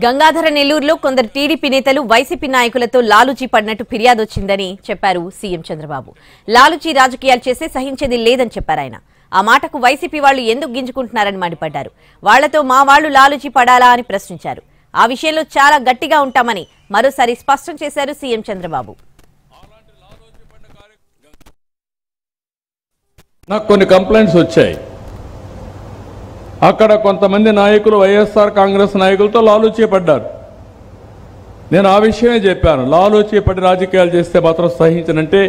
గంగాధర నెల్లూరులో కొందరు టీడీపీ నేతలు వైసీపీ నాయకులతో లాలూచీ పడినట్టు ఫిర్యాదు వచ్చిందని చెప్పారు సీఎం చంద్రబాబు. లాలూచీ రాజకీయాలు చేస్తే సహించేది లేదని చెప్పారు ఆయన. ఆ మాటకు వైసీపీ వాళ్లు ఎందుకు గింజుకుంటున్నారని మండిపడ్డారు. వాళ్లతో మా వాళ్లు లాలూచీ పడాలా అని ప్రశ్నించారు. ఆ విషయంలో చాలా గట్టిగా ఉంటామని మరోసారి స్పష్టం చేశారు సీఎం చంద్రబాబు. నాకు కొన్ని కంప్లైంట్స్ వచ్చాయి. అక్కడ కొంతమంది నాయకులు వైఎస్ఆర్ కాంగ్రెస్ నాయకులతో లాలూచీ పడ్డారు. నేను ఆ విషయమే చెప్పాను. లాలూచీ పడి రాజకీయాలు చేస్తే మాత్రం సహించనంటే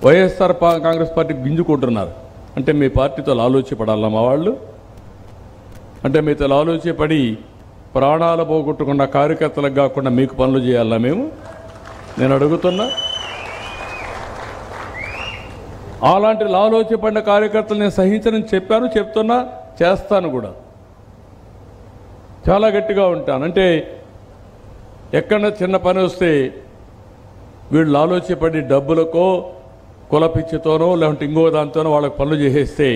వైఎస్ఆర్ కాంగ్రెస్ పార్టీ గింజుకుంటున్నారు. అంటే మీ పార్టీతో లాలూచీ పడాలా మా వాళ్ళు? అంటే మీతో లాలూచీ పడి ప్రాణాలు పోగొట్టుకున్న కార్యకర్తలకు కాకుండా మీకు పనులు చేయాలా మేము? నేను అడుగుతున్నా. అలాంటి లాలూచీ పడిన కార్యకర్తలు నేను సహించనని చెప్పాను, చెప్తున్నా, చేస్తాను కూడా. చాలా గట్టిగా ఉంటాను. అంటే ఎక్కడ చిన్న పని వస్తే వీళ్ళు లాలూచీ పడి డబ్బులకో కులపిచ్చితోనో లేకుంటే ఇంకో దాంతోనో వాళ్ళకి పనులు చేసేస్తే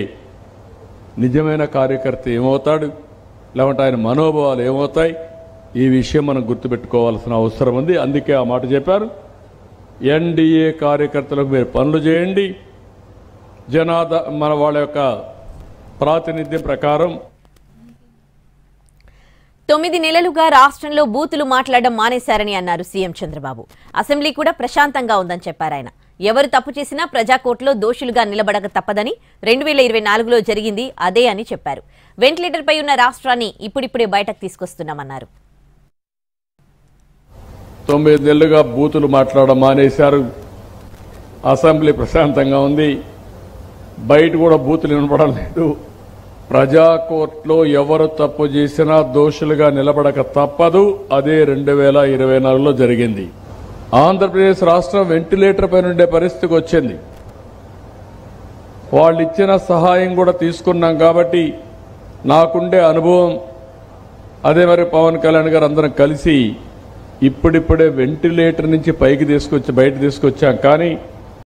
నిజమైన కార్యకర్త ఏమవుతాడు, లేకుంటే ఆయన మనోభావాలు ఏమవుతాయి? ఈ విషయం మనం గుర్తుపెట్టుకోవాల్సిన అవసరం ఉంది. అందుకే ఆ మాట చెప్పారు. ఎన్డీఏ కార్యకర్తలకు మీరు పనులు చేయండి, మన వాళ్ళ యొక్క ప్రాతినిధ్యం ప్రకారం. 9 నెలలుగా రాష్ట్రంలో బూతులు మాట్లాడడం మానేశారని అన్నారు సీఎం చంద్రబాబు. అసెంబ్లీ కూడా ప్రశాంతంగా ఉందని చెప్పారు ఆయన. ఎవరు తప్పు చేసినా ప్రజాకోర్టులో దోషులుగా నిలబడక తప్పదని 2024లో జరిగింది అదే అని చెప్పారు. వెంటిలేటర్పై ఉన్న రాష్ట్రాన్ని ఇప్పుడిప్పుడే బయటకు తీసుకొస్తున్నామన్నారు. 9 నెలలుగా బూతులు మాట్లాడడం మానేశారు. అసెంబ్లీ ప్రశాంతంగా ఉంది. బయట కూడా బూతులు వినపడం లేదు. ప్రజాకోర్టులో ఎవరు తప్పు చేసినా దోషులుగా నిలబడక తప్పదు. అదే 2024లో జరిగింది. ఆంధ్రప్రదేశ్ రాష్ట్రం వెంటిలేటర్ పై ఉండే పరిస్థితికి వచ్చింది. వాళ్ళు ఇచ్చిన సహాయం కూడా తీసుకున్నాం. కాబట్టి నాకుండే అనుభవం అదే. మరి పవన్ కళ్యాణ్ గారు అందరం కలిసి ఇప్పుడిప్పుడే వెంటిలేటర్ నుంచి బయట తీసుకొచ్చాం. కానీ